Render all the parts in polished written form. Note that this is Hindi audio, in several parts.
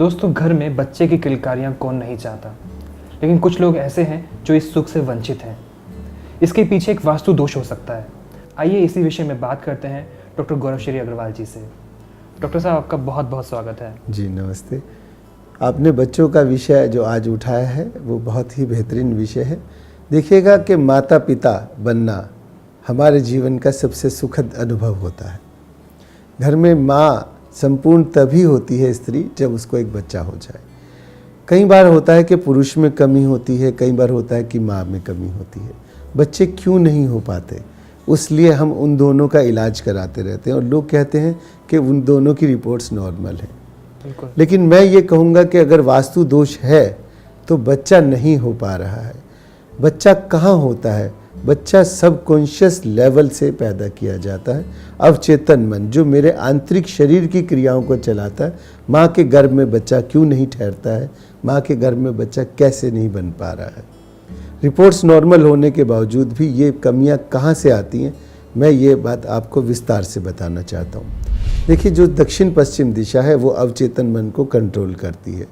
दोस्तों, घर में बच्चे की किलकारियाँ कौन नहीं चाहता, लेकिन कुछ लोग ऐसे हैं जो इस सुख से वंचित हैं। इसके पीछे एक वास्तु दोष हो सकता है। आइए इसी विषय में बात करते हैं डॉक्टर गौरवश्री अग्रवाल जी से। डॉक्टर साहब, आपका बहुत बहुत स्वागत है। जी नमस्ते। आपने बच्चों का विषय जो आज उठाया है वो बहुत ही बेहतरीन विषय है। देखिएगा कि माता पिता बनना हमारे जीवन का सबसे सुखद अनुभव होता है। घर में माँ संपूर्ण तभी होती है स्त्री जब उसको एक बच्चा हो जाए। कई बार होता है कि पुरुष में कमी होती है, कई बार होता है कि माँ में कमी होती है। बच्चे क्यों नहीं हो पाते, उसलिए हम उन दोनों का इलाज कराते रहते हैं और लोग कहते हैं कि उन दोनों की रिपोर्ट्स नॉर्मल हैं। लेकिन मैं ये कहूँगा कि अगर वास्तु दोष है तो बच्चा नहीं हो पा रहा है। बच्चा कहाँ होता है? बच्चा सबकॉन्शियस लेवल से पैदा किया जाता है। अवचेतन मन जो मेरे आंतरिक शरीर की क्रियाओं को चलाता है। माँ के गर्भ में बच्चा क्यों नहीं ठहरता है? माँ के गर्भ में बच्चा कैसे नहीं बन पा रहा है? रिपोर्ट्स नॉर्मल होने के बावजूद भी ये कमियाँ कहाँ से आती हैं, मैं ये बात आपको विस्तार से बताना चाहता हूँ। देखिए, जो दक्षिण पश्चिम दिशा है वो अवचेतन मन को कंट्रोल करती है।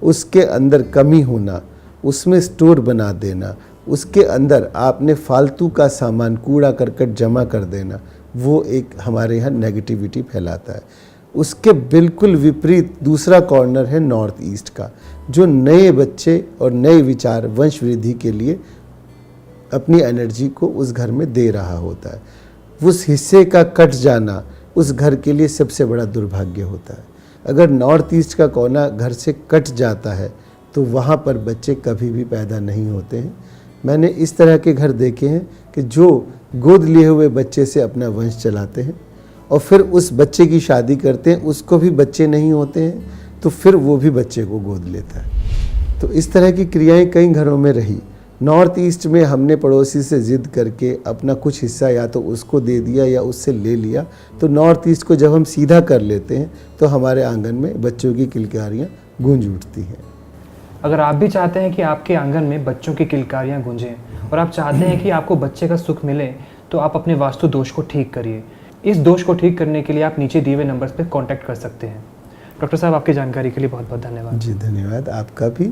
उसके अंदर कमी होना, उसमें स्टोर बना देना, उसके अंदर आपने फालतू का सामान कूड़ा करकट जमा कर देना, वो एक हमारे यहाँ नेगेटिविटी फैलाता है। उसके बिल्कुल विपरीत दूसरा कॉर्नर है नॉर्थ ईस्ट का, जो नए बच्चे और नए विचार वंश वृद्धि के लिए अपनी एनर्जी को उस घर में दे रहा होता है। उस हिस्से का कट जाना उस घर के लिए सबसे बड़ा दुर्भाग्य होता है। अगर नॉर्थ ईस्ट का कोना घर से कट जाता है तो वहाँ पर बच्चे कभी भी पैदा नहीं होते हैं। मैंने इस तरह के घर देखे हैं कि जो गोद लिए हुए बच्चे से अपना वंश चलाते हैं और फिर उस बच्चे की शादी करते हैं, उसको भी बच्चे नहीं होते हैं तो फिर वो भी बच्चे को गोद लेता है। तो इस तरह की क्रियाएं कई घरों में रही। नॉर्थ ईस्ट में हमने पड़ोसी से ज़िद करके अपना कुछ हिस्सा या तो उसको दे दिया या उससे ले लिया। तो नॉर्थ ईस्ट को जब हम सीधा कर लेते हैं तो हमारे आंगन में बच्चों की किलकारियाँ गूंज उठती हैं। अगर आप भी चाहते हैं कि आपके आंगन में बच्चों की किलकारियाँ गूंजें और आप चाहते हैं कि आपको बच्चे का सुख मिले, तो आप अपने वास्तु दोष को ठीक करिए। इस दोष को ठीक करने के लिए आप नीचे दिए हुए नंबर्स पर कॉन्टैक्ट कर सकते हैं। डॉक्टर साहब, आपकी जानकारी के लिए बहुत बहुत धन्यवाद। जी धन्यवाद आपका भी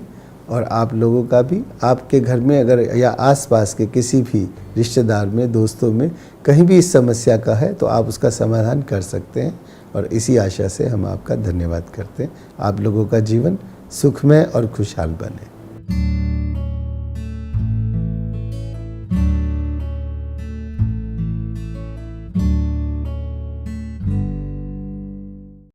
और आप लोगों का भी। आपके घर में अगर या आसपास के किसी भी रिश्तेदार में, दोस्तों में कहीं भी इस समस्या का है तो आप उसका समाधान कर सकते हैं। और इसी आशा से हम आपका धन्यवाद करते हैं। आप लोगों का जीवन सुखमय और खुशहाल बने।